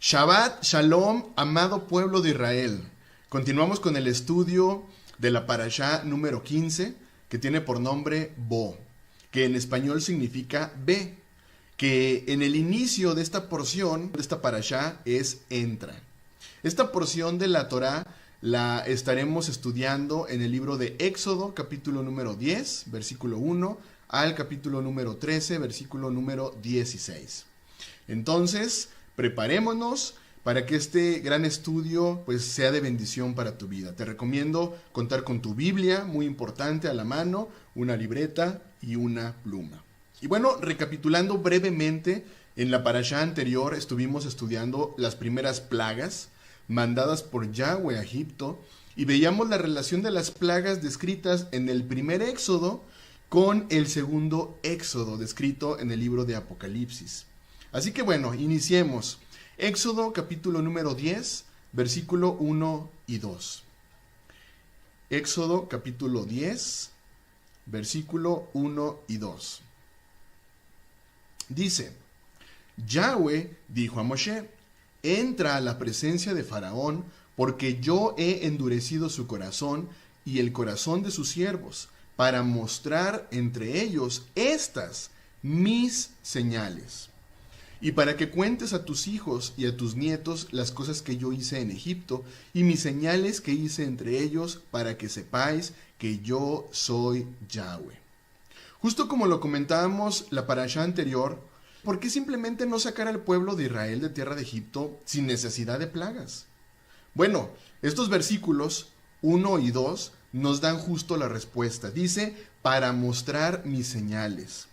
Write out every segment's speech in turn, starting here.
Shabbat Shalom, amado pueblo de Israel. Continuamos con el estudio de la parashá número 15, que tiene por nombre Bo, que en español significa ve, que en el inicio de esta porción, de esta parashá, es entra. Esta porción de la Torá la estaremos estudiando en el libro de Éxodo, capítulo número 10, versículo 1, al capítulo número 13, versículo número 16. Entonces, preparémonos para que este gran estudio pues sea de bendición para tu vida. Te recomiendo contar con tu Biblia, muy importante, a la mano, una libreta y una pluma. Y bueno, recapitulando brevemente, en la parashá anterior estuvimos estudiando las primeras plagas mandadas por Yahweh a Egipto y veíamos la relación de las plagas descritas en el primer Éxodo con el segundo Éxodo descrito en el libro de Apocalipsis. Así que bueno, iniciemos. Éxodo capítulo número 10, versículo 1 y 2. Éxodo capítulo 10, versículo 1 y 2. Dice, Yahweh dijo a Moshe, entra a la presencia de Faraón, porque yo he endurecido su corazón y el corazón de sus siervos, para mostrar entre ellos estas mis señales. Y para que cuentes a tus hijos y a tus nietos las cosas que yo hice en Egipto y mis señales que hice entre ellos, para que sepáis que yo soy Yahweh. Justo como lo comentábamos la parashá anterior, ¿por qué simplemente no sacar al pueblo de Israel de tierra de Egipto sin necesidad de plagas? Bueno, estos versículos 1 y 2 nos dan justo la respuesta. Dice, para mostrar mis señales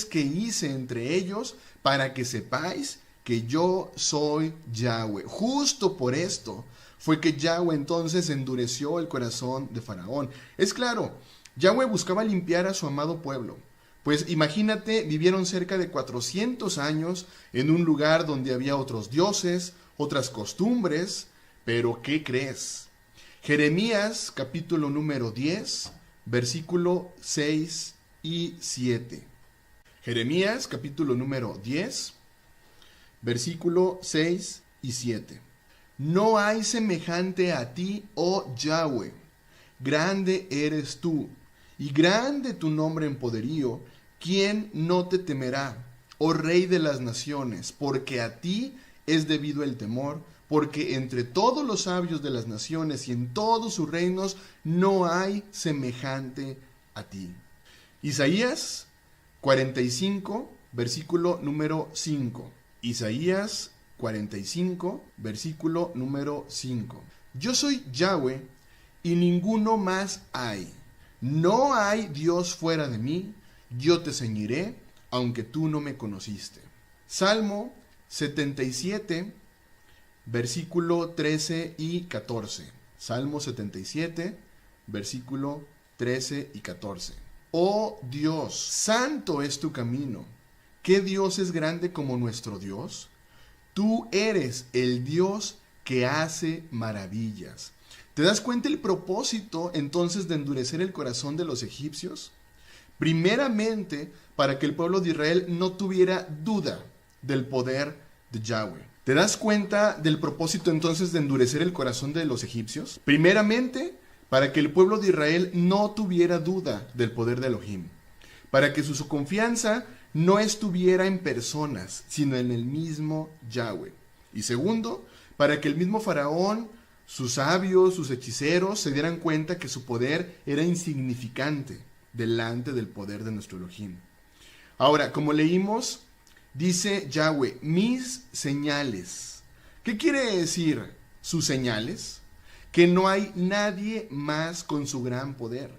que hice entre ellos, para que sepáis que yo soy Yahweh. Justo por esto fue que Yahweh entonces endureció el corazón de Faraón. Es claro, Yahweh buscaba limpiar a su amado pueblo. Pues imagínate, vivieron cerca de 400 años en un lugar donde había otros dioses, otras costumbres, pero ¿qué crees? Jeremías capítulo número 10, versículo 6 y 7. Jeremías capítulo número 10, versículo 6 y 7. No hay semejante a ti, oh Yahweh, grande eres tú, y grande tu nombre en poderío. ¿Quién no te temerá, oh Rey de las naciones? Porque a ti es debido el temor, porque entre todos los sabios de las naciones y en todos sus reinos no hay semejante a ti. Isaías 45, versículo número 5. Isaías 45, versículo número 5. Yo soy Yahweh y ninguno más hay. No hay Dios fuera de mí. Yo te ceñiré, aunque tú no me conociste. Salmo 77, versículo 13 y 14. Salmo 77, versículo 13 y 14. Oh Dios, santo es tu camino. ¿Qué Dios es grande como nuestro Dios? Tú eres el Dios que hace maravillas. ¿Te das cuenta el propósito entonces de endurecer el corazón de los egipcios? Primeramente, para que el pueblo de Israel no tuviera duda del poder de Yahweh. ¿Te das cuenta del propósito entonces de endurecer el corazón de los egipcios? Primeramente, para que el pueblo de Israel no tuviera duda del poder de Elohim. Para que su confianza no estuviera en personas, sino en el mismo Yahweh. Y segundo, para que el mismo Faraón, sus sabios, sus hechiceros, se dieran cuenta que su poder era insignificante delante del poder de nuestro Elohim. Ahora, como leímos, dice Yahweh, mis señales. ¿Qué quiere decir sus señales? Que no hay nadie más con su gran poder.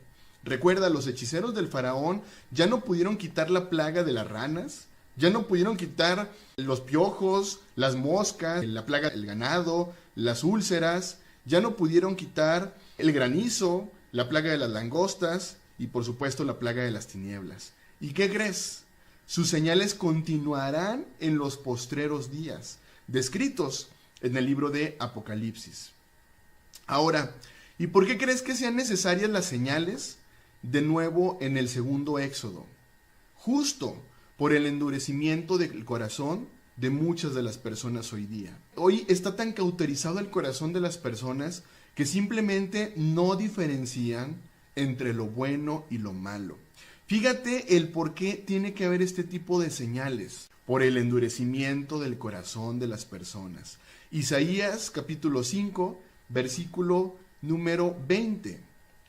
Recuerda, los hechiceros del faraón ya no pudieron quitar la plaga de las ranas, ya no pudieron quitar los piojos, las moscas, la plaga del ganado, las úlceras, ya no pudieron quitar el granizo, la plaga de las langostas y por supuesto la plaga de las tinieblas. ¿Y qué crees? Sus señales continuarán en los postreros días, descritos en el libro de Apocalipsis. Ahora, ¿y por qué crees que sean necesarias las señales? De nuevo en el segundo Éxodo. Justo por el endurecimiento del corazón de muchas de las personas hoy día. Hoy está tan cauterizado el corazón de las personas que simplemente no diferencian entre lo bueno y lo malo. Fíjate el por qué tiene que haber este tipo de señales. Por el endurecimiento del corazón de las personas. Isaías capítulo 5, versículo número 20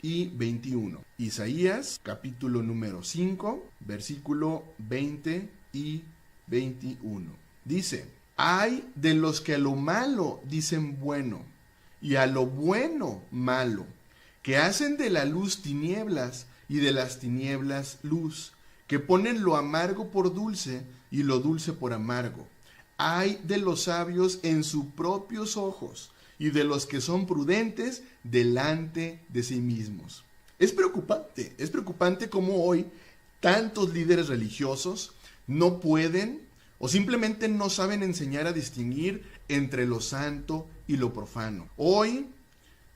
y 21. Isaías capítulo número 5, versículo 20 y 21. Dice: ay de los que a lo malo dicen bueno, y a lo bueno malo, que hacen de la luz tinieblas y de las tinieblas luz, que ponen lo amargo por dulce y lo dulce por amargo. Ay de los sabios en sus propios ojos y de los que son prudentes delante de sí mismos. Es preocupante cómo hoy tantos líderes religiosos no pueden o simplemente no saben enseñar a distinguir entre lo santo y lo profano. Hoy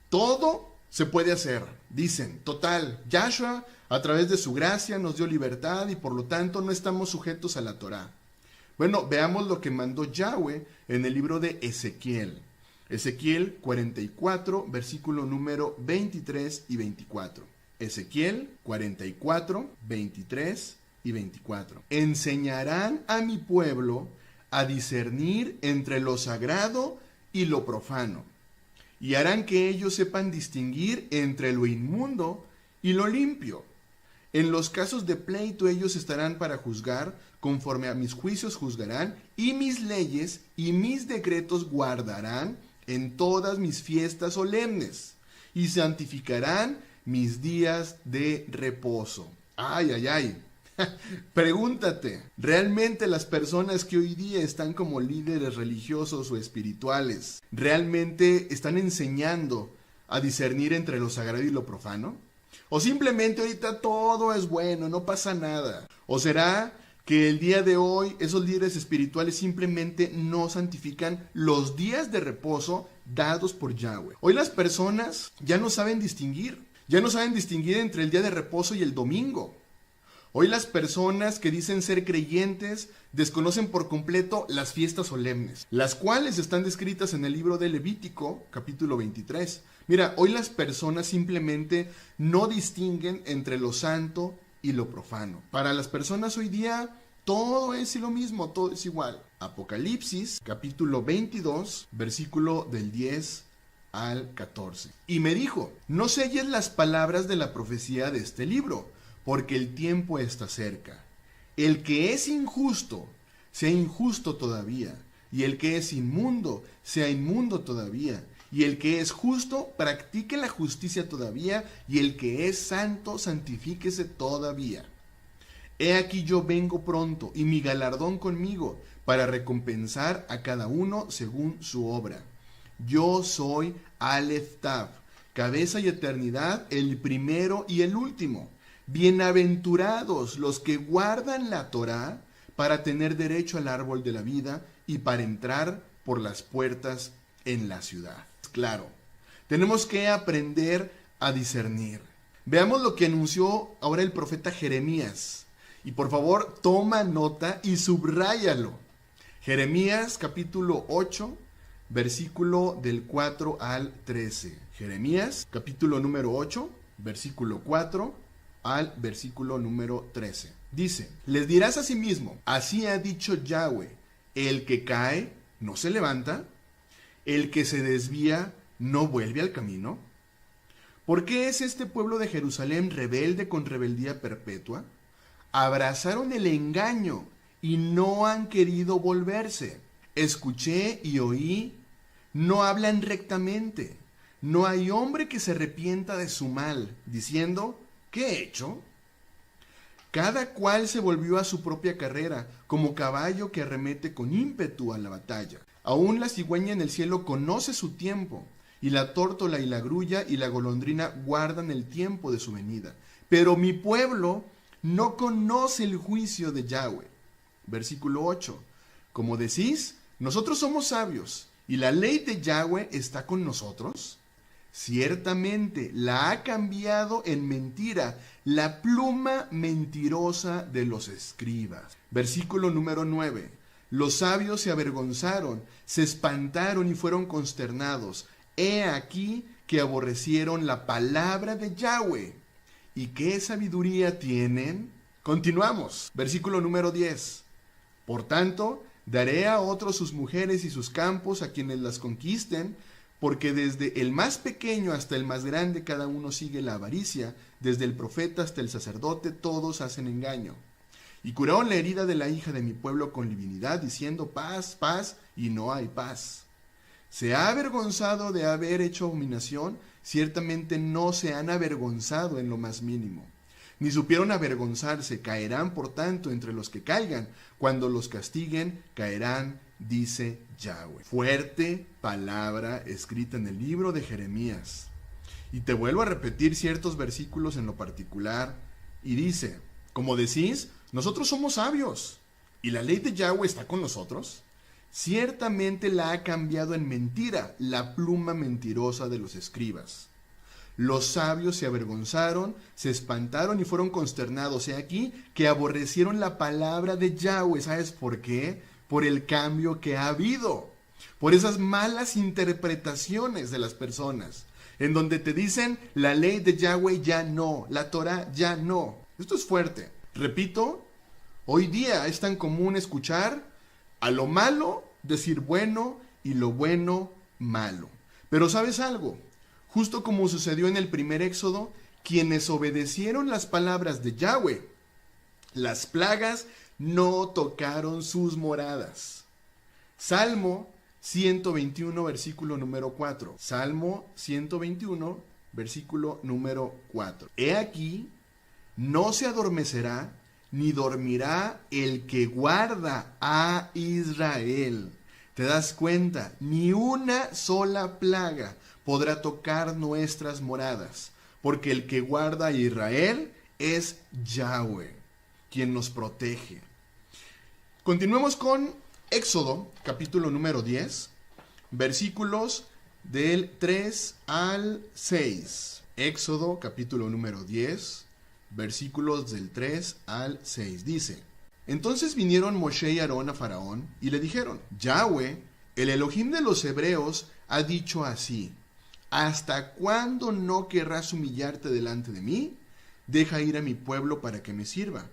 todo se puede hacer, dicen. Total, Yahshua a través de su gracia nos dio libertad y por lo tanto no estamos sujetos a la Torá. Bueno, veamos lo que mandó Yahweh en el libro de Ezequiel. Ezequiel 44, versículo número 23 y 24. Ezequiel 44, 23 y 24. Enseñarán a mi pueblo a discernir entre lo sagrado y lo profano, y harán que ellos sepan distinguir entre lo inmundo y lo limpio. En los casos de pleito ellos estarán para juzgar, conforme a mis juicios juzgarán, y mis leyes y mis decretos guardarán en todas mis fiestas solemnes, y santificarán mis días de reposo. Ay, ay, ay. Pregúntate, ¿realmente las personas que hoy día están como líderes religiosos o espirituales, realmente están enseñando a discernir entre lo sagrado y lo profano? ¿O simplemente ahorita todo es bueno, no pasa nada? ¿O será que el día de hoy esos líderes espirituales simplemente no santifican los días de reposo dados por Yahweh? Hoy las personas ya no saben distinguir entre el día de reposo y el domingo. Hoy las personas que dicen ser creyentes desconocen por completo las fiestas solemnes, las cuales están descritas en el libro de Levítico, capítulo 23. Mira, hoy las personas simplemente no distinguen entre lo santo y lo profano. Para las personas hoy día todo es lo mismo, todo es igual. Apocalipsis, capítulo 22, versículo del 10 al 14. Y me dijo: no selles las palabras de la profecía de este libro, porque el tiempo está cerca. El que es injusto, sea injusto todavía, y el que es inmundo, sea inmundo todavía, y el que es justo, practique la justicia todavía, y el que es santo, santifíquese todavía. He aquí yo vengo pronto, y mi galardón conmigo, para recompensar a cada uno según su obra. Yo soy Aleph Tav, cabeza y eternidad, el primero y el último. Bienaventurados los que guardan la Torá para tener derecho al árbol de la vida y para entrar por las puertas en la ciudad. Claro, tenemos que aprender a discernir. Veamos lo que anunció ahora el profeta Jeremías. Y por favor, toma nota y subráyalo. Jeremías capítulo 8, versículo del 4 al 13. Jeremías capítulo número 8, versículo 4 al versículo número 13. Dice: les dirás a sí mismo, así ha dicho Yahweh, el que cae no se levanta, el que se desvía no vuelve al camino. ¿Por qué es este pueblo de Jerusalén rebelde con rebeldía perpetua? Abrazaron el engaño y no han querido volverse. Escuché y oí, no hablan rectamente. No hay hombre que se arrepienta de su mal, diciendo: ¿qué he hecho? Cada cual se volvió a su propia carrera, como caballo que arremete con ímpetu a la batalla. Aún la cigüeña en el cielo conoce su tiempo, y la tórtola y la grulla y la golondrina guardan el tiempo de su venida. Pero mi pueblo no conoce el juicio de Yahweh. Versículo 8. Como decís, nosotros somos sabios, y la ley de Yahweh está con nosotros. Ciertamente la ha cambiado en mentira la pluma mentirosa de los escribas. Versículo número 9. Los sabios se avergonzaron, se espantaron y fueron consternados. He aquí que aborrecieron la palabra de Yahweh. ¿Y qué sabiduría tienen? Continuamos. Versículo número 10. Por tanto, daré a otros sus mujeres y sus campos a quienes las conquisten, porque desde el más pequeño hasta el más grande cada uno sigue la avaricia, desde el profeta hasta el sacerdote todos hacen engaño. Y curaron la herida de la hija de mi pueblo con divinidad, diciendo paz, paz, y no hay paz. ¿Se ha avergonzado de haber hecho abominación? Ciertamente no se han avergonzado en lo más mínimo. Ni supieron avergonzarse, caerán por tanto entre los que caigan. Cuando los castiguen, caerán, dice Yahweh. Fuerte palabra escrita en el libro de Jeremías. Y te vuelvo a repetir ciertos versículos en lo particular. Y dice, como decís, nosotros somos sabios. ¿Y la ley de Yahweh está con nosotros? Ciertamente la ha cambiado en mentira, la pluma mentirosa de los escribas. Los sabios se avergonzaron, se espantaron y fueron consternados. He aquí que aborrecieron la palabra de Yahweh. ¿Sabes por qué? Por el cambio que ha habido. Por esas malas interpretaciones de las personas. En donde te dicen la ley de Yahweh ya no, la Torah ya no. Esto es fuerte. Repito, hoy día es tan común escuchar a lo malo decir bueno y lo bueno malo. Pero ¿sabes algo? Justo como sucedió en el primer éxodo, quienes obedecieron las palabras de Yahweh, las plagas no tocaron sus moradas. Salmo 121, versículo número 4. Salmo 121, versículo número 4. He aquí, no se adormecerá, ni dormirá el que guarda a Israel. ¿Te das cuenta? Ni una sola plaga podrá tocar nuestras moradas, porque el que guarda a Israel es Yahweh, quien nos protege. Continuemos con Éxodo, capítulo número 10, versículos del 3 al 6. Éxodo, capítulo número 10, versículos del 3 al 6. Dice, entonces vinieron Moshe y Aarón a Faraón y le dijeron, Yahweh, el Elohim de los hebreos, ha dicho así, ¿hasta cuándo no querrás humillarte delante de mí? Deja ir a mi pueblo para que me sirva.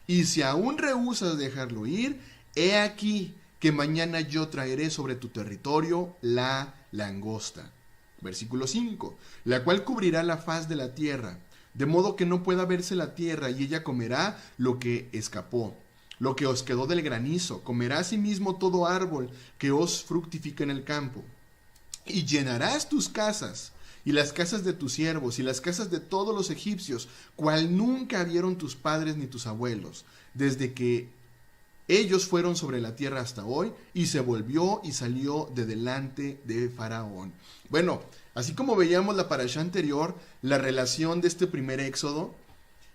Y si aún rehusas dejarlo ir, he aquí que mañana yo traeré sobre tu territorio la langosta. Versículo 5, la cual cubrirá la faz de la tierra, de modo que no pueda verse la tierra, y ella comerá lo que escapó, lo que os quedó del granizo, comerá asimismo todo árbol que os fructifica en el campo. Y llenarás tus casas, y las casas de tus siervos, y las casas de todos los egipcios, cual nunca vieron tus padres ni tus abuelos, desde que ellos fueron sobre la tierra hasta hoy, y se volvió y salió de delante de Faraón. Bueno, así como veíamos la parashá anterior, la relación de este primer éxodo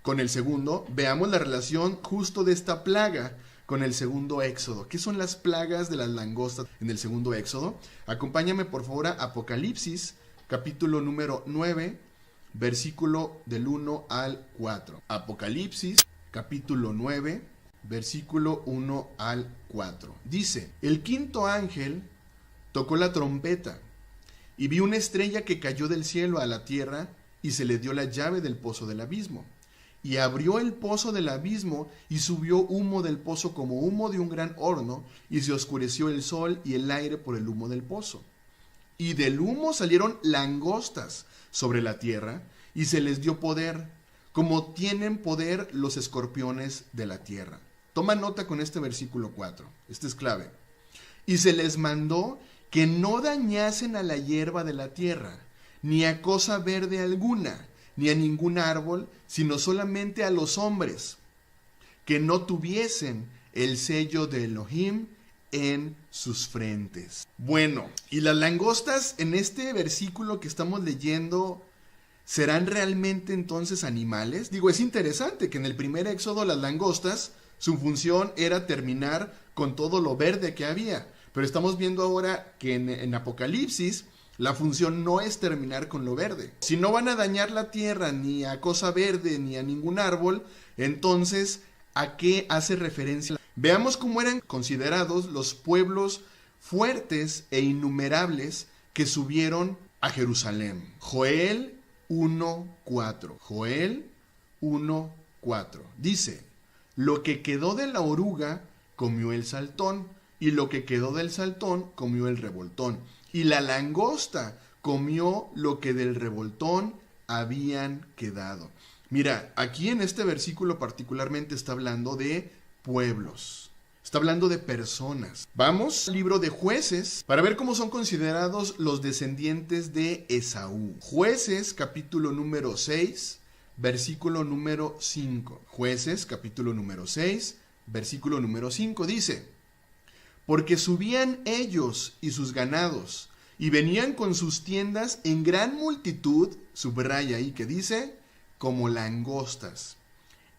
con el segundo, veamos la relación justo de esta plaga con el segundo éxodo. ¿Qué son las plagas de las langostas en el segundo éxodo? Acompáñame por favor a Apocalipsis, capítulo número 9, versículo del 1 al 4. Apocalipsis, capítulo 9, versículo 1 al 4. Dice, el quinto ángel tocó la trompeta, y vi una estrella que cayó del cielo a la tierra, y se le dio la llave del pozo del abismo. Y abrió el pozo del abismo, y subió humo del pozo como humo de un gran horno, y se oscureció el sol y el aire por el humo del pozo. Y del humo salieron langostas sobre la tierra, y se les dio poder, como tienen poder los escorpiones de la tierra. Toma nota con este versículo 4, este es clave. Y se les mandó que no dañasen a la hierba de la tierra, ni a cosa verde alguna, ni a ningún árbol, sino solamente a los hombres, que no tuviesen el sello de Elohim en sus frentes. Bueno, y las langostas en este versículo que estamos leyendo, ¿serán realmente entonces animales? Digo, es interesante que en el primer éxodo las langostas, su función era terminar con todo lo verde que había, pero estamos viendo ahora que en Apocalipsis la función no es terminar con lo verde. Si no van a dañar la tierra, ni a cosa verde, ni a ningún árbol, entonces, ¿a qué hace referencia Veamos cómo eran considerados los pueblos fuertes e innumerables que subieron a Jerusalén. Joel 1:4. Joel 1:4. Dice: lo que quedó de la oruga comió el saltón, y lo que quedó del saltón comió el revoltón, y la langosta comió lo que del revoltón habían quedado. Mira, aquí en este versículo particularmente está hablando de pueblos. Está hablando de personas. Vamos al libro de Jueces para ver cómo son considerados los descendientes de Esaú. Jueces capítulo número 6, versículo número 5. Jueces capítulo número 6, versículo número 5 dice: porque subían ellos y sus ganados, y venían con sus tiendas en gran multitud, subraya ahí que dice, como langostas.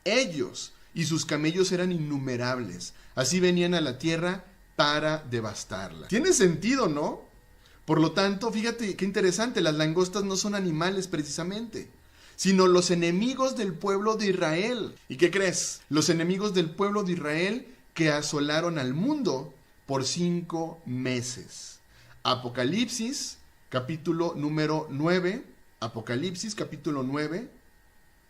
Ellos y sus camellos eran innumerables, así venían a la tierra para devastarla. Tiene sentido, ¿no? Por lo tanto, fíjate qué interesante, las langostas no son animales precisamente, sino los enemigos del pueblo de Israel. ¿Y qué crees? Los enemigos del pueblo de Israel que asolaron al mundo por 5 meses. Apocalipsis, capítulo número 9, Apocalipsis, capítulo 9,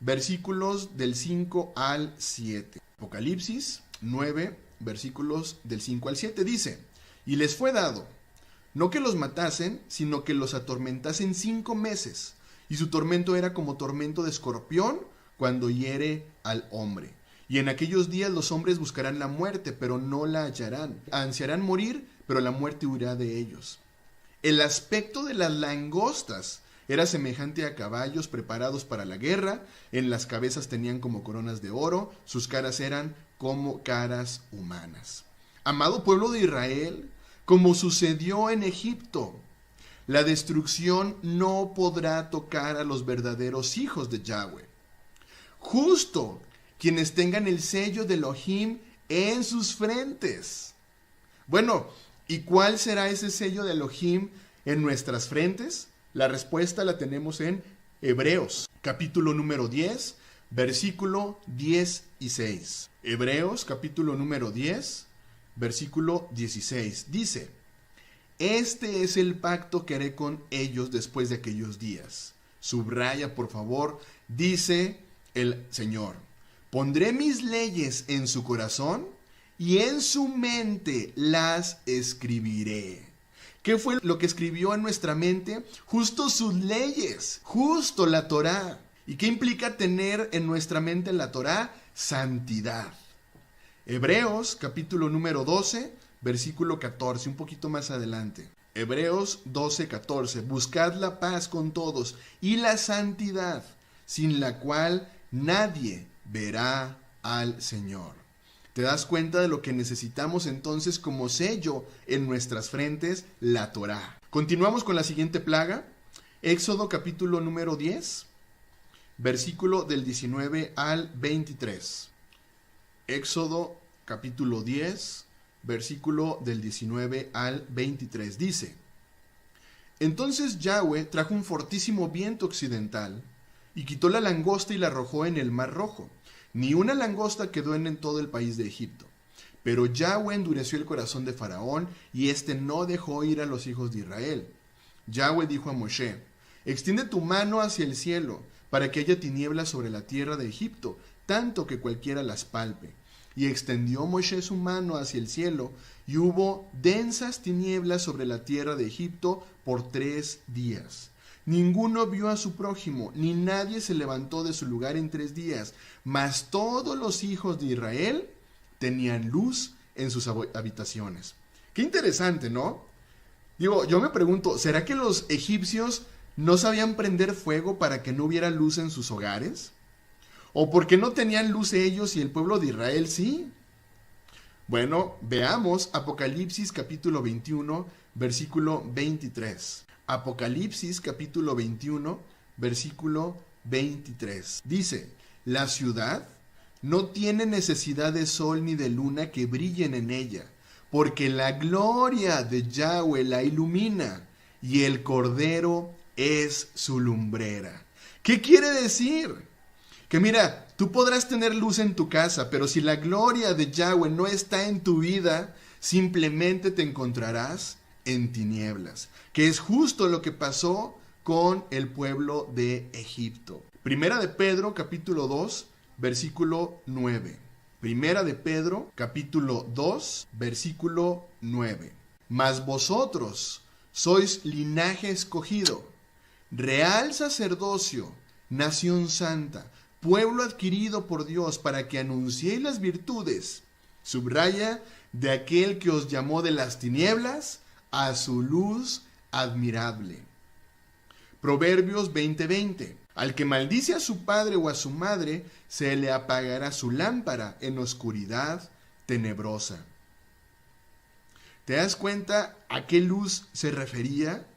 versículos del 5 al 7. Apocalipsis 9, versículos del 5 al 7 dice: y les fue dado, no que los matasen, sino que los atormentasen 5 meses, y su tormento era como tormento de escorpión cuando hiere al hombre. Y en aquellos días los hombres buscarán la muerte, pero no la hallarán. Ansiarán morir, pero la muerte huirá de ellos. El aspecto de las langostas era semejante a caballos preparados para la guerra. En las cabezas tenían como coronas de oro, sus caras eran como caras humanas. Amado pueblo de Israel, como sucedió en Egipto, la destrucción no podrá tocar a los verdaderos hijos de Yahweh. Justo quienes tengan el sello de Elohim en sus frentes. Bueno, ¿y cuál será ese sello de Elohim en nuestras frentes? La respuesta la tenemos en Hebreos, capítulo número 10, versículo 16. Hebreos, capítulo número 10, versículo 16. Dice: este es el pacto que haré con ellos después de aquellos días. Subraya, por favor, dice el Señor: pondré mis leyes en su corazón y en su mente las escribiré. ¿Qué fue lo que escribió en nuestra mente? Justo sus leyes, justo la Torá. ¿Y qué implica tener en nuestra mente la Torá? Santidad. Hebreos, capítulo número 12, versículo 14, un poquito más adelante. Hebreos 12, 14. Buscad la paz con todos y la santidad, sin la cual nadie verá al Señor. ¿Te das cuenta de lo que necesitamos entonces como sello en nuestras frentes? La Torá. Continuamos con la siguiente plaga. Éxodo capítulo número 10, versículo del 19 al 23. Éxodo capítulo 10, versículo del 19 al 23. Dice: entonces Yahweh trajo un fortísimo viento occidental y quitó la langosta y la arrojó en el mar Rojo. Ni una langosta quedó en todo el país de Egipto. Pero Yahweh endureció el corazón de Faraón, y éste no dejó ir a los hijos de Israel. Yahweh dijo a Moshe: extiende tu mano hacia el cielo, para que haya tinieblas sobre la tierra de Egipto, tanto que cualquiera las palpe. Y extendió Moshe su mano hacia el cielo, y hubo densas tinieblas sobre la tierra de Egipto por 3 días. Ninguno vio a su prójimo, ni nadie se levantó de su lugar en 3 días, mas todos los hijos de Israel tenían luz en sus habitaciones. Qué interesante, ¿no? Digo, yo me pregunto, ¿será que los egipcios no sabían prender fuego para que no hubiera luz en sus hogares? ¿O porque no tenían luz ellos y el pueblo de Israel sí? Bueno, veamos Apocalipsis capítulo 21, versículo 23. Apocalipsis capítulo 21, versículo 23. Dice: la ciudad no tiene necesidad de sol ni de luna que brillen en ella, porque la gloria de Yahweh la ilumina, y el Cordero es su lumbrera. ¿Qué quiere decir? Que mira, Tú podrás tener luz en tu casa, pero si la gloria de Yahweh no está en tu vida, simplemente te encontrarás en tinieblas, que es justo lo que pasó con el pueblo de Egipto. Primera de Pedro, capítulo 2, versículo 9. Primera de Pedro, capítulo 2, versículo 9. Mas vosotros sois linaje escogido, real sacerdocio, nación santa, pueblo adquirido por Dios, para que anunciéis las virtudes, subraya, de aquel que os llamó de las tinieblas a su luz admirable. Proverbios 20:20. Al que maldice a su padre o a su madre, se le apagará su lámpara en oscuridad tenebrosa. ¿Te das cuenta a qué luz se refería?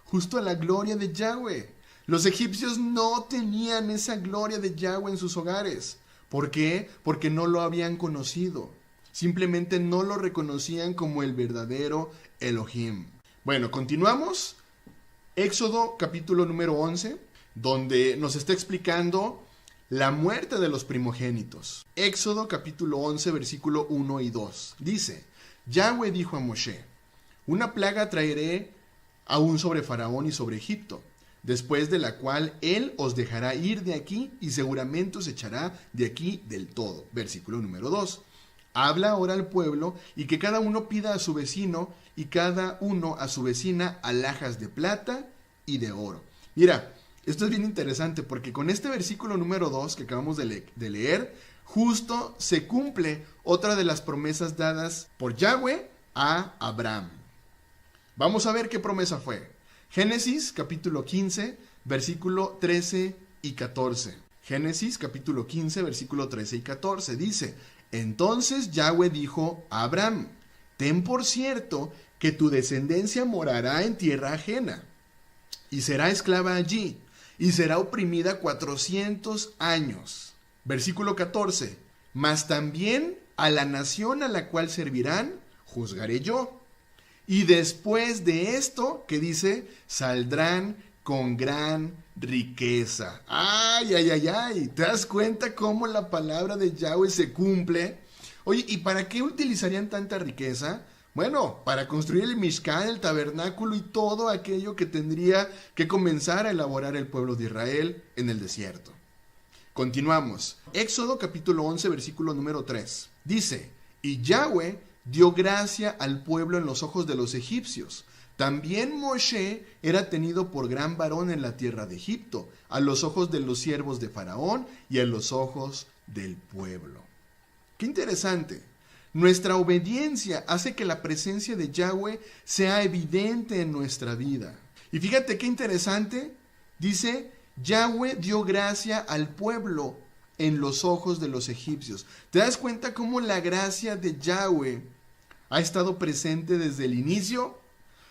Justo a la gloria de Yahweh. Los egipcios no tenían esa gloria de Yahweh en sus hogares. ¿Por qué? Porque no lo habían conocido. Simplemente no lo reconocían como el verdadero Elohim. Bueno, continuamos. Éxodo capítulo número 11, donde nos está explicando la muerte de los primogénitos. Éxodo capítulo 11, versículo 1 y 2. Dice, Yahweh dijo a Moshe, una plaga traeré aún sobre Faraón y sobre Egipto, después de la cual él os dejará ir de aquí y seguramente os echará de aquí del todo. Versículo número 2. Habla ahora al pueblo y que cada uno pida a su vecino y cada uno a su vecina alhajas de plata y de oro. Mira, esto es bien interesante porque con este versículo número 2 que acabamos de leer, justo se cumple otra de las promesas dadas por Yahweh a Abraham. Vamos a ver qué promesa fue. Génesis capítulo 15, versículo 13 y 14. Génesis capítulo 15, versículo 13 y 14 dice, entonces Yahweh dijo a Abraham, ten por cierto que tu descendencia morará en tierra ajena y será esclava allí y será oprimida 400 años. Versículo 14, mas también a la nación a la cual servirán juzgaré yo. Y después de esto, ¿qué dice? Saldrán con gran riqueza. ¡Ay, ay, ay, ay! ¿Te das cuenta cómo la palabra de Yahweh se cumple? Oye, ¿y para qué utilizarían tanta riqueza? Bueno, para construir el Mishkan, el tabernáculo y todo aquello que tendría que comenzar a elaborar el pueblo de Israel en el desierto. Continuamos. Éxodo capítulo 11, versículo número 3. Dice, y Yahweh dio gracia al pueblo en los ojos de los egipcios. También Moshe era tenido por gran varón en la tierra de Egipto, a los ojos de los siervos de Faraón y a los ojos del pueblo. ¡Qué interesante! Nuestra obediencia hace que la presencia de Yahweh sea evidente en nuestra vida. Y fíjate qué interesante. Dice, Yahweh dio gracia al pueblo en los ojos de los egipcios. ¿Te das cuenta cómo la gracia de Yahweh ha estado presente desde el inicio?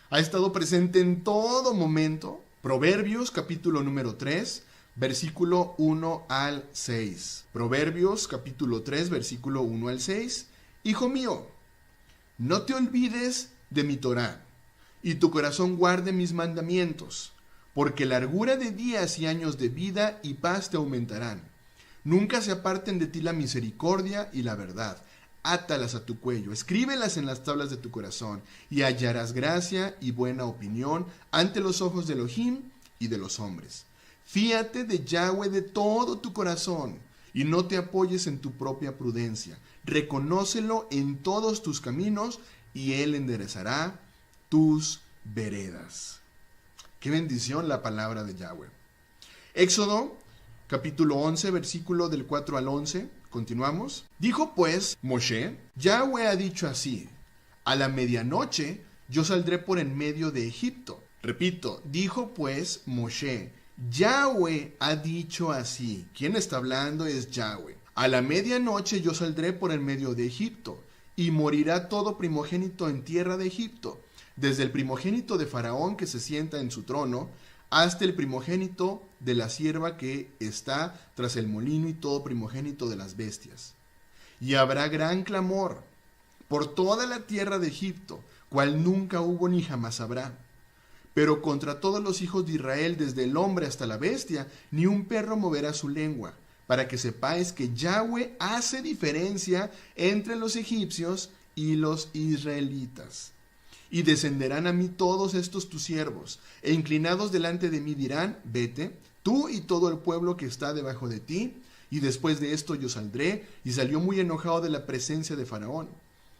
Ha estado presente en todo momento. Proverbios capítulo número 3, versículo 1 al 6. Proverbios capítulo 3, versículo 1 al 6. Hijo mío, no te olvides de mi Torá, y tu corazón guarde mis mandamientos, porque largura de días y años de vida y paz te aumentarán. Nunca se aparten de ti la misericordia y la verdad. Átalas a tu cuello, escríbelas en las tablas de tu corazón, y hallarás gracia y buena opinión ante los ojos de Elohim y de los hombres. Fíate de Yahweh de todo tu corazón, y no te apoyes en tu propia prudencia. Reconócelo en todos tus caminos, y Él enderezará tus veredas. Qué bendición la palabra de Yahweh. Éxodo capítulo 11, versículo del 4 al 11. Continuamos. Dijo pues Moshe, Yahweh ha dicho así, a la medianoche yo saldré por en medio de Egipto. Repito, dijo pues Moshe, Yahweh ha dicho así. ¿Quién está hablando? Es Yahweh. A la medianoche yo saldré por en medio de Egipto, y morirá todo primogénito en tierra de Egipto, desde el primogénito de Faraón que se sienta en su trono, hasta el primogénito de la sierva que está tras el molino y todo primogénito de las bestias. Y habrá gran clamor por toda la tierra de Egipto, cual nunca hubo ni jamás habrá. Pero contra todos los hijos de Israel, desde el hombre hasta la bestia, ni un perro moverá su lengua, para que sepáis que Yahweh hace diferencia entre los egipcios y los israelitas. Y descenderán a mí todos estos tus siervos, e inclinados delante de mí dirán, vete, tú y todo el pueblo que está debajo de ti, y después de esto yo saldré. Y salió muy enojado de la presencia de Faraón.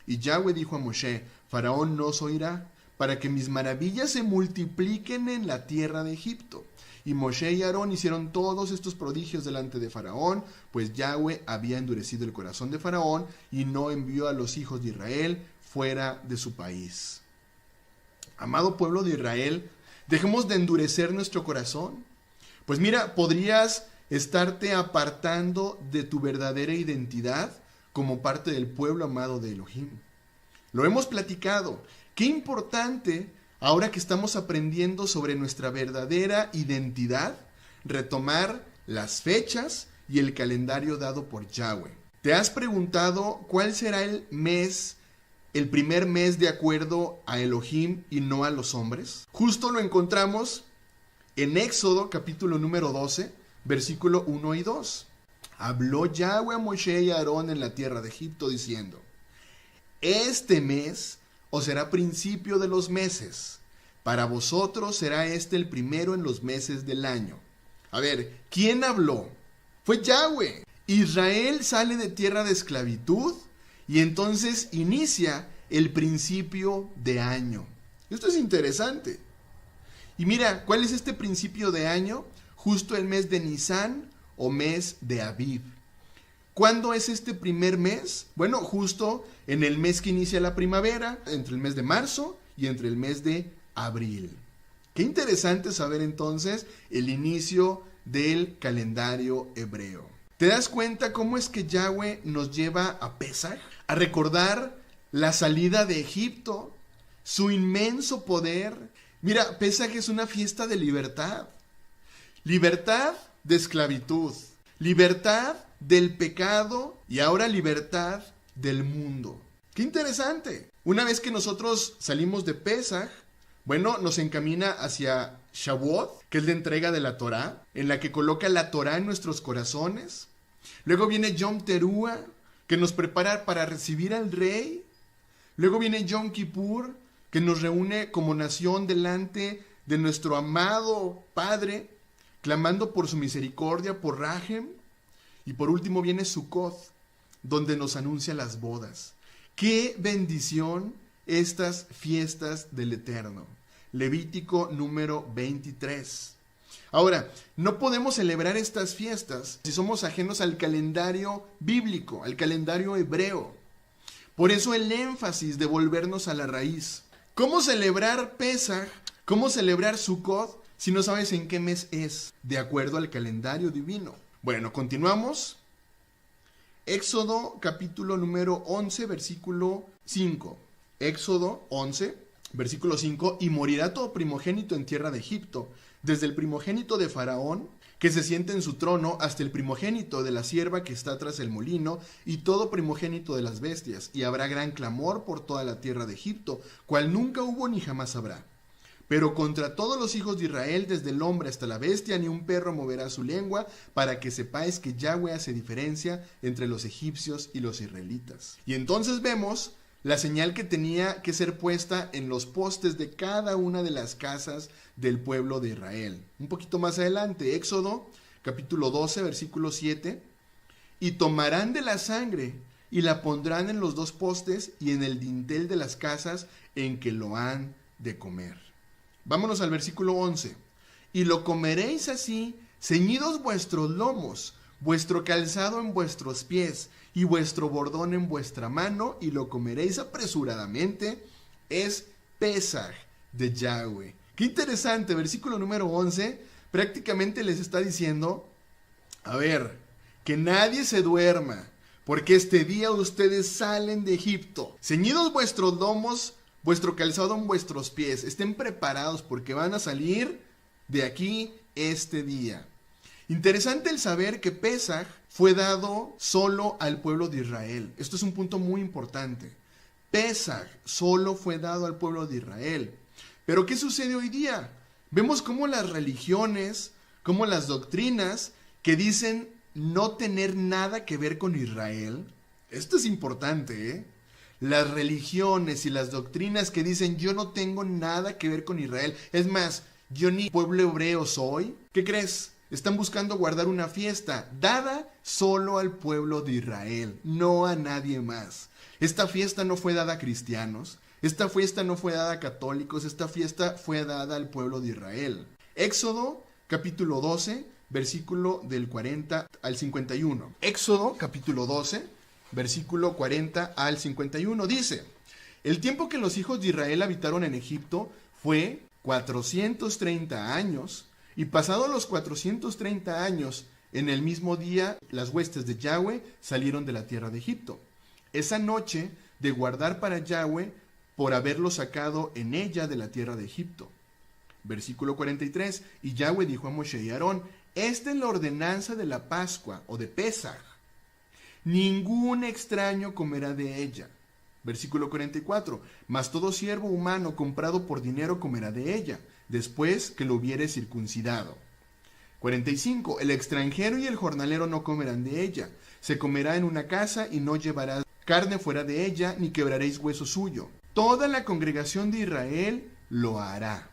Y Yahweh dijo a Moshe, Faraón no os oirá, para que mis maravillas se multipliquen en la tierra de Egipto. Y Moshe y Aarón hicieron todos estos prodigios delante de Faraón, pues Yahweh había endurecido el corazón de Faraón y no envió a los hijos de Israel fuera de su país. Amado pueblo de Israel, dejemos de endurecer nuestro corazón. Pues mira, podrías estarte apartando de tu verdadera identidad como parte del pueblo amado de Elohim. Lo hemos platicado. Qué importante, ahora que estamos aprendiendo sobre nuestra verdadera identidad, retomar las fechas y el calendario dado por Yahweh. ¿Te has preguntado cuál será el primer mes de acuerdo a Elohim y no a los hombres? Justo lo encontramos en Éxodo capítulo número 12, versículo 1 y 2. Habló Yahweh a Moshe y a Aarón en la tierra de Egipto diciendo, este mes os será principio de los meses. Para vosotros será este el primero en los meses del año. A ver, ¿quién habló? Fue Yahweh. Israel sale de tierra de esclavitud y entonces inicia el principio de año. Esto es interesante. Y mira, ¿cuál es este principio de año? Justo el mes de Nisán o mes de Aviv. ¿Cuándo es este primer mes? Bueno, justo en el mes que inicia la primavera, entre el mes de marzo y entre el mes de abril. Qué interesante saber entonces el inicio del calendario hebreo. ¿Te das cuenta cómo es que Yahweh nos lleva a Pesaj? A recordar la salida de Egipto, su inmenso poder. Mira, Pesaj es una fiesta de libertad. Libertad de esclavitud. Libertad del pecado y ahora libertad del mundo. ¡Qué interesante! Una vez que nosotros salimos de Pesaj, bueno, nos encamina hacia Shavuot, que es la entrega de la Torá, en la que coloca la Torá en nuestros corazones. Luego viene Yom Teruah, que nos prepara para recibir al Rey. Luego viene Yom Kippur, que nos reúne como nación delante de nuestro amado Padre, clamando por su misericordia, por Rahem. Y por último viene Sukkot, donde nos anuncia las bodas. ¡Qué bendición estas fiestas del Eterno! Levítico número 23. Ahora, no podemos celebrar estas fiestas si somos ajenos al calendario bíblico, al calendario hebreo. Por eso el énfasis de volvernos a la raíz. ¿Cómo celebrar Pesaj? ¿Cómo celebrar Sukkot si no sabes en qué mes es, de acuerdo al calendario divino? Bueno, continuamos. Éxodo capítulo número 11, versículo 5. Éxodo 11, versículo 5. Y morirá todo primogénito en tierra de Egipto, desde el primogénito de Faraón, que se siente en su trono, hasta el primogénito de la sierva que está tras el molino, y todo primogénito de las bestias. Y habrá gran clamor por toda la tierra de Egipto, cual nunca hubo ni jamás habrá. Pero contra todos los hijos de Israel, desde el hombre hasta la bestia, ni un perro moverá su lengua, para que sepáis que Yahweh hace diferencia entre los egipcios y los israelitas. Y entonces vemos la señal que tenía que ser puesta en los postes de cada una de las casas del pueblo de Israel. Un poquito más adelante, Éxodo capítulo 12, versículo 7. Y tomarán de la sangre y la pondrán en los dos postes y en el dintel de las casas en que lo han de comer. Vámonos al versículo 11. Y lo comeréis así, ceñidos vuestros lomos, vuestro calzado en vuestros pies, y vuestro bordón en vuestra mano, y lo comeréis apresuradamente. Es Pesaj de Yahweh. Qué interesante, versículo número 11, prácticamente les está diciendo, a ver, que nadie se duerma, porque este día ustedes salen de Egipto. Ceñidos vuestros lomos, vuestro calzado en vuestros pies, estén preparados porque van a salir de aquí este día. Interesante el saber que Pesaj fue dado solo al pueblo de Israel. Esto es un punto muy importante. Pesaj solo fue dado al pueblo de Israel. Pero ¿qué sucede hoy día? Vemos cómo las religiones, cómo las doctrinas que dicen no tener nada que ver con Israel. Esto es importante, ¿eh? Las religiones y las doctrinas que dicen yo no tengo nada que ver con Israel. Es más, yo ni pueblo hebreo soy. ¿Qué crees? Están buscando guardar una fiesta dada solo al pueblo de Israel, no a nadie más. Esta fiesta no fue dada a cristianos. Esta fiesta no fue dada a católicos. Esta fiesta fue dada al pueblo de Israel. Éxodo capítulo 12, versículo del 40 al 51. Éxodo capítulo 12. Versículo 40 al 51 dice: el tiempo que los hijos de Israel habitaron en Egipto fue 430 años, y pasados los 430 años, en el mismo día, las huestes de Yahweh salieron de la tierra de Egipto. Esa noche de guardar para Yahweh por haberlo sacado en ella de la tierra de Egipto. Versículo 43, y Yahweh dijo a Moshe y Aarón: esta es la ordenanza de la Pascua o de Pesaj. Ningún extraño comerá de ella. Versículo 44. Mas todo siervo humano comprado por dinero comerá de ella, después que lo hubiere circuncidado. 45. El extranjero y el jornalero no comerán de ella. Se comerá en una casa y no llevará carne fuera de ella, ni quebraréis hueso suyo. Toda la congregación de Israel lo hará.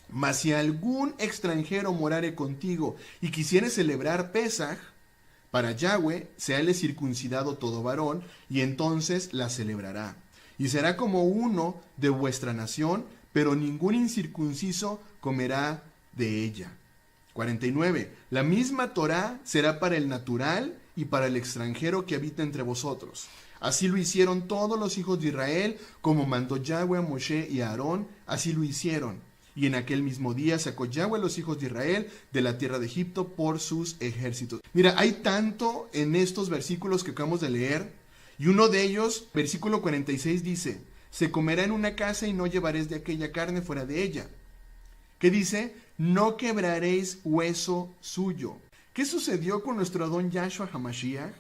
Mas si algún extranjero morare contigo y quisiere celebrar Pesaj, para Yahweh séale circuncidado todo varón, y entonces la celebrará. Y será como uno de vuestra nación, pero ningún incircunciso comerá de ella. 49. La misma Torá será para el natural y para el extranjero que habita entre vosotros. Así lo hicieron todos los hijos de Israel, como mandó Yahweh a Moshe y a Aarón, así lo hicieron. Y en aquel mismo día sacó Yahweh a los hijos de Israel de la tierra de Egipto por sus ejércitos. Mira, hay tanto en estos versículos que acabamos de leer. Y uno de ellos, versículo 46, dice: se comerá en una casa y no llevaréis de aquella carne fuera de ella. ¿Qué dice? No quebraréis hueso suyo. ¿Qué sucedió con nuestro Adón Yahshua HaMashiach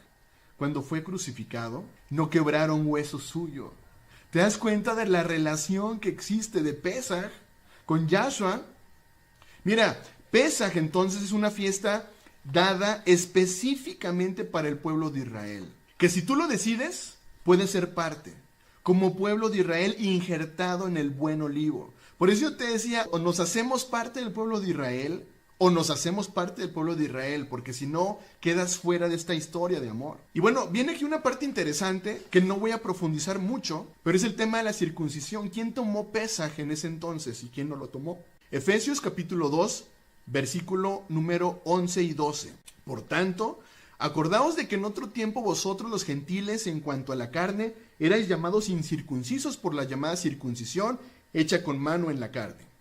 cuando fue crucificado? No quebraron hueso suyo. ¿Te das cuenta de la relación que existe de Pesaj con Yahshua? Mira, Pesaj entonces es una fiesta dada específicamente para el pueblo de Israel, que si tú lo decides, puedes ser parte, como pueblo de Israel injertado en el buen olivo. Por eso yo te decía, o nos hacemos parte del pueblo de Israel, o nos hacemos parte del pueblo de Israel, porque si no, quedas fuera de esta historia de amor. Y bueno, viene aquí una parte interesante que no voy a profundizar mucho, pero es el tema de la circuncisión. ¿Quién tomó Pesaj en ese entonces y quién no lo tomó? Efesios capítulo 2, versículo número 11 y 12. Por tanto, acordaos de que en otro tiempo vosotros los gentiles, en cuanto a la carne, erais llamados incircuncisos por la llamada circuncisión hecha con mano en la carne.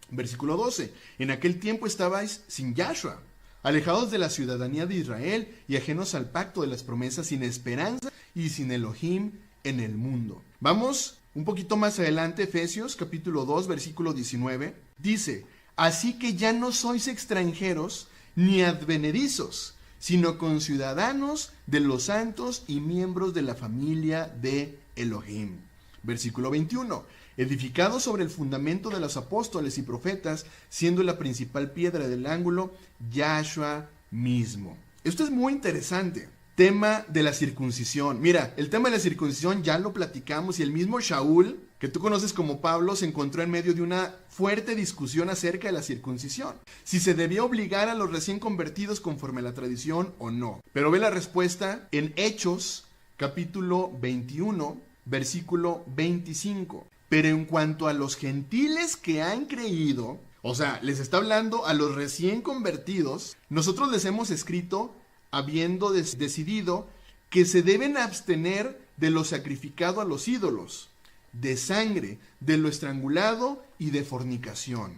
Versículo 12. En aquel tiempo estabais sin Yahshua, alejados de la ciudadanía de Israel y ajenos al pacto de las promesas, sin esperanza y sin Elohim en el mundo. Vamos un poquito más adelante, Efesios capítulo 2, versículo 19. Dice: así que ya no sois extranjeros ni advenedizos, sino conciudadanos de los santos y miembros de la familia de Elohim. Versículo 21. Edificado sobre el fundamento de los apóstoles y profetas, siendo la principal piedra del ángulo Yahshua mismo. Esto es muy interesante. Tema de la circuncisión. Mira, el tema de la circuncisión ya lo platicamos, y el mismo Shaul, que tú conoces como Pablo, se encontró en medio de una fuerte discusión acerca de la circuncisión. Si se debía obligar a los recién convertidos conforme a la tradición o no. Pero ve la respuesta en Hechos capítulo 21, versículo 25. Pero en cuanto a los gentiles que han creído, o sea, les está hablando a los recién convertidos, nosotros les hemos escrito, habiendo decidido que se deben abstener de lo sacrificado a los ídolos, de sangre, de lo estrangulado y de fornicación.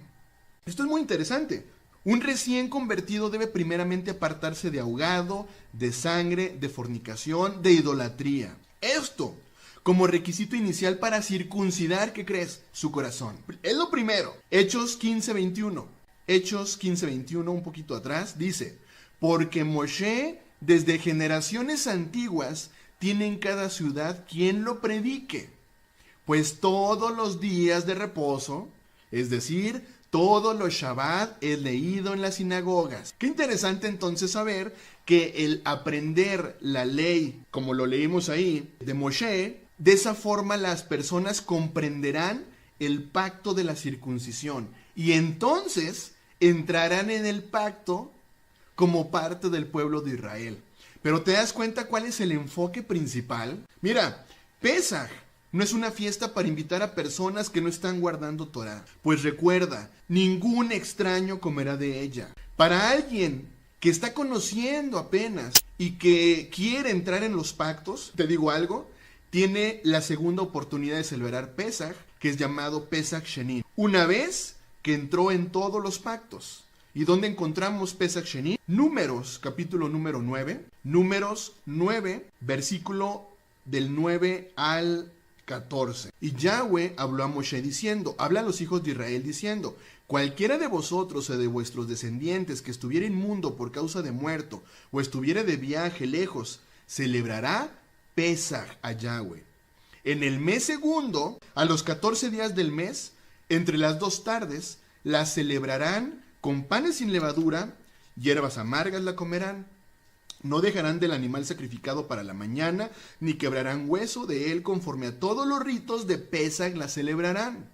Esto es muy interesante. Un recién convertido debe primeramente apartarse de ahogado, de sangre, de fornicación, de idolatría. Esto como requisito inicial para circuncidar, ¿qué crees? Su corazón. Es lo primero. Hechos 15:21. Hechos 15:21, un poquito atrás, dice: porque Moshe, desde generaciones antiguas, tiene en cada ciudad quien lo predique. Pues todos los días de reposo, es decir, Todos los Shabbat es leído en las sinagogas. Qué interesante entonces saber que el aprender la ley, como lo leímos ahí, de Moshe, de esa forma las personas comprenderán el pacto de la circuncisión y entonces entrarán en el pacto como parte del pueblo de Israel. Pero ¿te das cuenta cuál es el enfoque principal? Mira, Pesaj no es una fiesta para invitar a personas que no están guardando Torah. Pues recuerda, ningún extraño comerá de ella. Para alguien que está conociendo apenas y que quiere entrar en los pactos, te digo algo, tiene la segunda oportunidad de celebrar Pesaj, que es llamado Pesach Sheni, una vez que entró en todos los pactos. ¿Y dónde encontramos Pesach Sheni? Números, capítulo número 9. Números 9, versículo del 9 al 14. Y Yahweh habló a Moshe diciendo, habla a los hijos de Israel diciendo, cualquiera de vosotros o de vuestros descendientes que estuviera inmundo por causa de muerto o estuviera de viaje lejos, celebrará Pesaj a Yahweh. En el mes segundo, a los 14 días del mes, entre las 2 tardes, la celebrarán con panes sin levadura, hierbas amargas la comerán. No dejarán del animal sacrificado para la mañana, ni quebrarán hueso de él conforme a todos los ritos de Pesaj la celebrarán.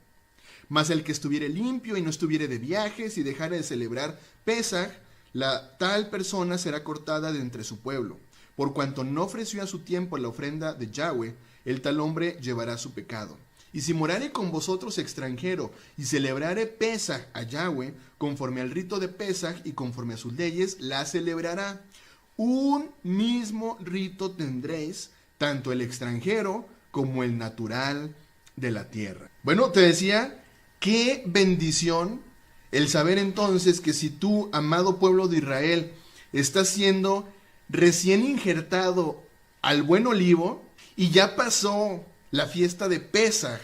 Mas el que estuviere limpio y no estuviere de viajes y dejare de celebrar Pesaj, la tal persona será cortada de entre su pueblo. Por cuanto no ofreció a su tiempo la ofrenda de Yahweh, el tal hombre llevará su pecado. Y si morare con vosotros extranjero y celebrare Pesaj a Yahweh, conforme al rito de Pesaj y conforme a sus leyes, la celebrará. Un mismo rito tendréis, tanto el extranjero como el natural de la tierra. Bueno, te decía, qué bendición el saber entonces que si tú, amado pueblo de Israel, estás siendo recién injertado al buen olivo y ya pasó la fiesta de Pesaj,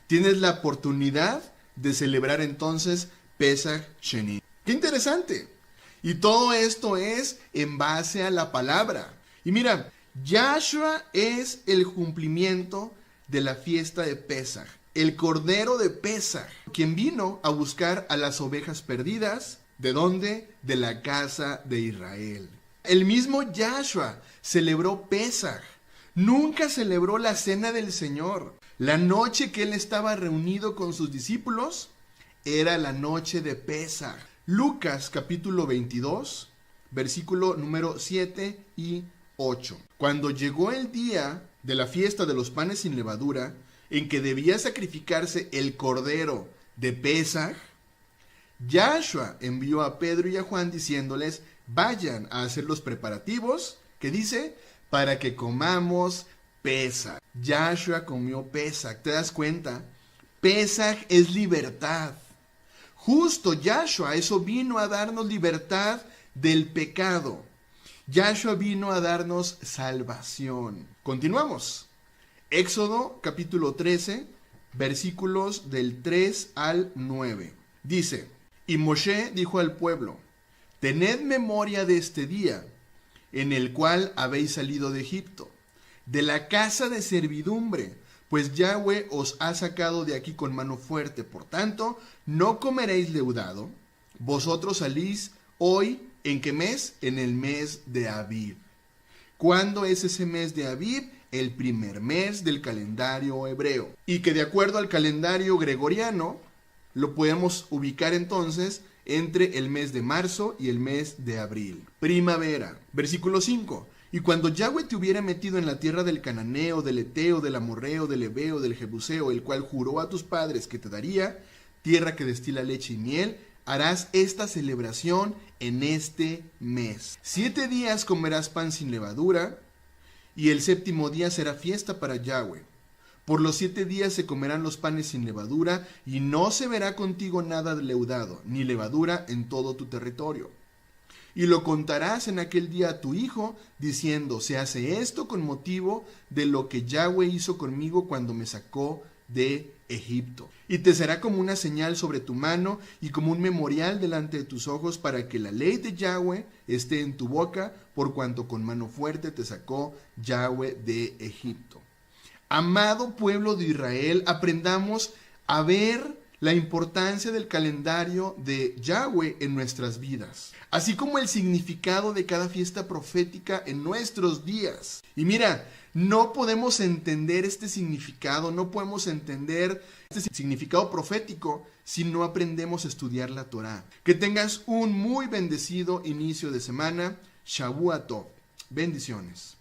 tienes la oportunidad de celebrar entonces Pesach Sheni. ¡Qué interesante! Y todo esto es en base a la palabra. Y mira, Yahshua es el cumplimiento de la fiesta de Pesaj, el cordero de Pesaj, quien vino a buscar a las ovejas perdidas. ¿De dónde? De la casa de Israel. El mismo Yahshua celebró Pesaj. Nunca celebró la cena del Señor. La noche que él estaba reunido con sus discípulos era la noche de Pesaj. Lucas capítulo 22, versículo número 7 y 8. Cuando llegó el día de la fiesta de los panes sin levadura, en que debía sacrificarse el cordero de Pesaj, Yahshua envió a Pedro y a Juan diciéndoles, vayan a hacer los preparativos, que dice, para que comamos Pesaj. Yahshua comió Pesaj, ¿te das cuenta? Pesaj es libertad. Justo Yahshua, eso vino a darnos libertad del pecado. Yahshua vino a darnos salvación. Continuamos. Éxodo capítulo 13, versículos del 3 al 9. Dice, y Moshe dijo al pueblo, tened memoria de este día, en el cual habéis salido de Egipto, de la casa de servidumbre, pues Yahweh os ha sacado de aquí con mano fuerte. Por tanto, no comeréis leudado. Vosotros salís hoy, ¿en qué mes? En el mes de Abib. ¿Cuándo es ese mes de Abib? El primer mes del calendario hebreo. Y que de acuerdo al calendario gregoriano, lo podemos ubicar entonces entre el mes de marzo y el mes de abril. Primavera. Versículo 5. Y cuando Yahweh te hubiera metido en la tierra del cananeo, del eteo, del amorreo, del heveo, del jebuseo, el cual juró a tus padres que te daría, tierra que destila leche y miel, harás esta celebración en este mes. 7 días comerás pan sin levadura, y el 7º día será fiesta para Yahweh. Por los 7 días se comerán los panes sin levadura, y no se verá contigo nada de leudado, ni levadura en todo tu territorio. Y lo contarás en aquel día a tu hijo, diciendo, se hace esto con motivo de lo que Yahweh hizo conmigo cuando me sacó de Egipto. Y te será como una señal sobre tu mano y como un memorial delante de tus ojos, para que la ley de Yahweh esté en tu boca, por cuanto con mano fuerte te sacó Yahweh de Egipto. Amado pueblo de Israel, aprendamos a ver la importancia del calendario de Yahweh en nuestras vidas, así como el significado de cada fiesta profética en nuestros días. Y mira, no podemos entender este significado, no podemos entender este significado profético si no aprendemos a estudiar la Torá. Que tengas un muy bendecido inicio de semana. Shavua Tov. Bendiciones.